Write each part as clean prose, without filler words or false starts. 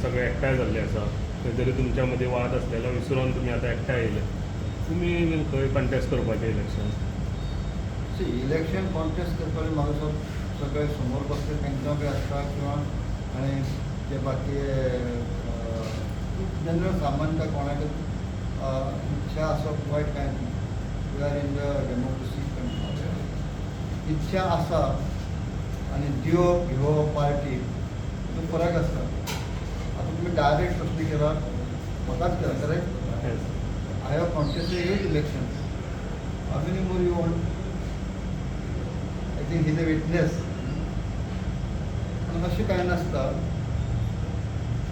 सगळे एकठांय जाल्ले आसा खंय तरी तुमच्या मदीं वाद आसलेलो विसरून तुमी आतां एकठांय येयले. तुमी खंय कंटेस्ट करपाचें इलेक्शन? इलेक्शन कॉन्टेस्ट करपाक म्हाका सगळे समोर बसले तांकां बी आसता किंवा आनी जे बाकी जनरल सामान्य कोणाक इच्छा आसप वायट कांय ना. We are in the democracy country. इच्छा आसा आनी दिवप घेवप पार्टी तो फरक आसता. आतां तुमी डायरेक्ट प्रश्न केला म्हाकाच केला correct. I have contested election. How many more you want? I think he's a witness. पण अशें कांय नासता.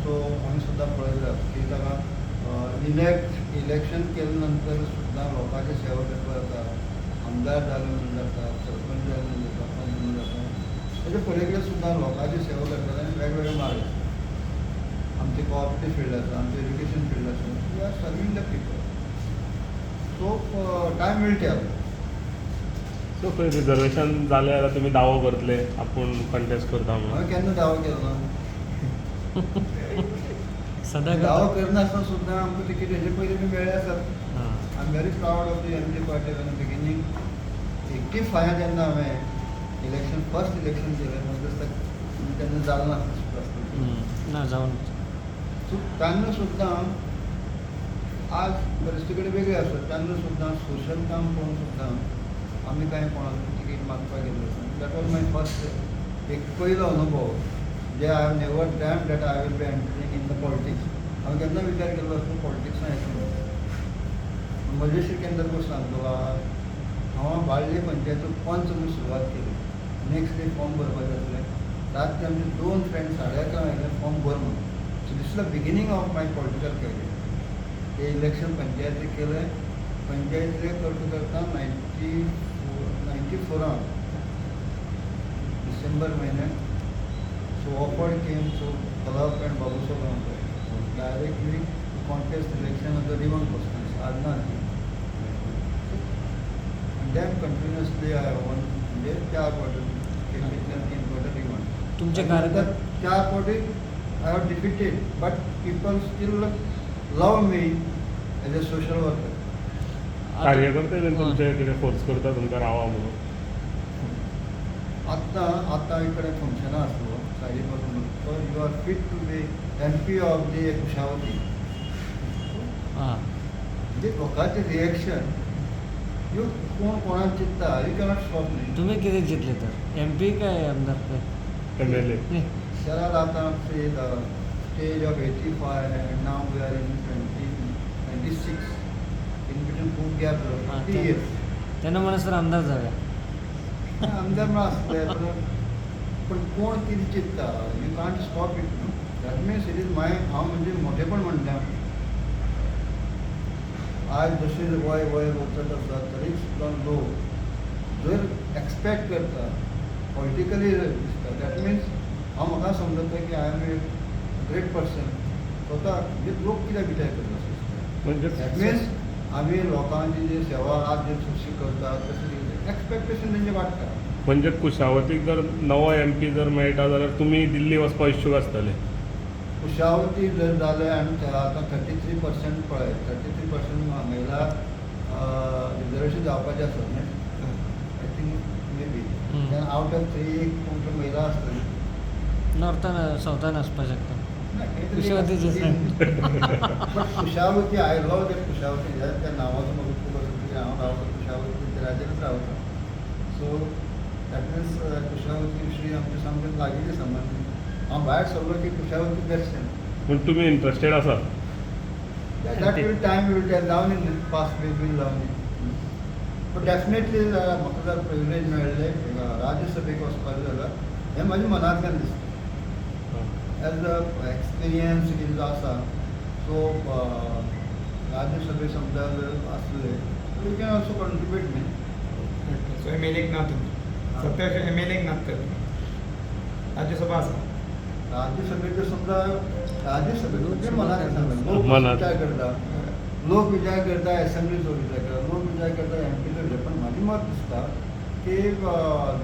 सो आमी सुद्दां पळयलां की ताका इलेक्शन केले नंतर सुद्दां लोकांची सेवा करपाक जाता. आमदार जालो म्हणून जाता, सरपंच जालो म्हणून जाता, पंच म्हणून जाता. तेजे पलीकडे सुद्दां लोकांची सेवा करतात आनी वेगवेगळे मार्ग आसा. आमचे कोऑपरेटीव फील्ड आसा, आमचे एज्युकेशन फील्ड आसा. We are serving the people. So time will tell. So खंय रिजर्वेशन जालें जाल्यार तुमी दावो करतले आपूण कंटेस्ट करता म्हणून? हांवें केन्ना दावो केलो ना. सदां दावो करनासतना सुद्दां आमकां तिकीट हेजे पयलीं बी मेळ्ळे आसात. I am very proud of the MP party. In the beginning 85 जेन्ना हांवें इलेक्शन फर्स्ट इलेक्शन केलें म्हाका दिसता तेन्ना जालें नासलें. ना जावन सो तेन्ना सुद्दां आज परिस्थिती कडेन वेगळी आसा. तेन्ना सुद्दां सोशल काम पळोवन सुद्दां आमी कांय कोणाक तिकीट मागपाक गेल्ले आसा. दॅट वॉज माय फर्स्ट एक पयलो अनुभव जे I have never dreamed that I will be entering in the politics. हांवें केन्ना विचार केल्लो आसता पॉलिटिक्सान येतलो. मजेशीर केन्ना गोश्ट सांगतलो. हांव बाळ्ळी पंचायत पंच म्हणून सुरवात केली. नेक्स्ट डे फॉर्म भरपाचें आसलें. रातचे आमचे 2 फ्रेंड्स 11:30 आयले फॉर्म भर म्हणून. So this is the beginning of my political career. ते इलेक्शन पंचायतीक केलें. पंचायतीक करता करता 94 डिसेंबर म्हयन्याक सो ऑफर केम. सो कलप and Babusaheb Gaonkar directly contest election of the रिवन कॉन्स्टिट्युएंसी आदनाथ. देन कंटिन्युअसली आय वन म्हणजे 4 फावटी केपेंतल्यान 3 फावटी रिवन. तुमचे कार्यकर्ते 4 फावटी I have defeated but people steel love me as a social worker. कार्यकर्ते बीन तुमचे कितें फोर्स करता तुमकां रावा म्हणून? आत्तां इकडे फंक्शनां आसलो सायडी पासून. So you are fit to be MP of the Kushavati. म्हणजे लोकांचे रिएक्शन यू कोणाक चित्ता यू कॅनॉट स्टॉप मी. तुम्ही किती जितले तर MP काय आमदार काय? MLA. There are आता stage of 85 and now we are in 2096. In between खूप गॅप झाला 50 years. त्यांना म्हणा सर आमदार जाऊया. आमदार म्हणून आसले पण कोण कितें चित्ता यू कांट स्टॉप इट न्हू. दॅट मिन्स इट इज माय हांव म्हणजे मोठेपण म्हणटा. आज जशें वय वचत आसा तरी सुद्दां लोक जर एक्सपेक्ट करता पॉलिटिकली दिसता दॅट मिन्स हांव म्हाका समजता की I am a great person. स्वता म्हणजे लोक कित्याक विचार करता म्हणजे दॅट मिन्स आमी लोकांची जी सेवा आज जे सुशी करतात तशी एक्सपेक्टेशन तेंचे वाडटा. म्हणजे कुशावतीक जर नवो MP जर मेळटा जाल्यार तुमी दिल्ली वचपाक इच्छूक आसतले? कुशावती जर जालें आनी आतां 33% पळय 33% महिला रिजर्वेशन जावपाचें आसत न्ही. I think may be then out of 3 एक कोण महिला आसतली. नॉर्थान सावथान आसपाक शकता. Kushavati Kushavati I love that Kushavati. त्या नांवाचो म्हाका खूब आसा. हांव रावता कुशावती राज्यानूच रावता. सो दॅट मिन्स कुशावती विशीं आमचे सामकें लागींचे संबंद. हांव भायर सरलो की कुशावती दर्शन. पूण तुमी इंट्रस्टेड आसा? That will time will tell. Down in past will down in. But definitely म्हाका जर प्रिविलेज मेळ्ळें राज्यसभेक वचपाचें जाल्यार हें म्हाज्या मनांतल्यान दिसता. एज अ एक्सपिरियन्स कितें आसा. सो राज्यसभेक समजा जर आसले you can also contribute me. So MLA ना तुम्ही सत्याचे MLA नात तर राज्यसभा आसा. राज्यसभेचें समजा राज्यसभेचें मनांत सांगता. लोक मनांत. विचार करता. लोक विचार करता एसेंब्लीचो विचार करता. लोक विचार करता MPचो विचार. पण म्हाजें मत दिसता की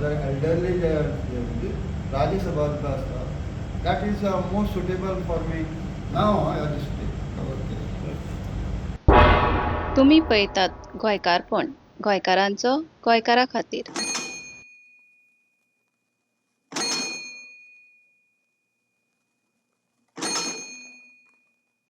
जर एल्डरली जे म्हणजे राज्यसभा आसता that is most suitable for me now this day. Okay. तुम्ही पळयतात गोंयकारपण, गोंयकारांचो गोंयकारा खातीर.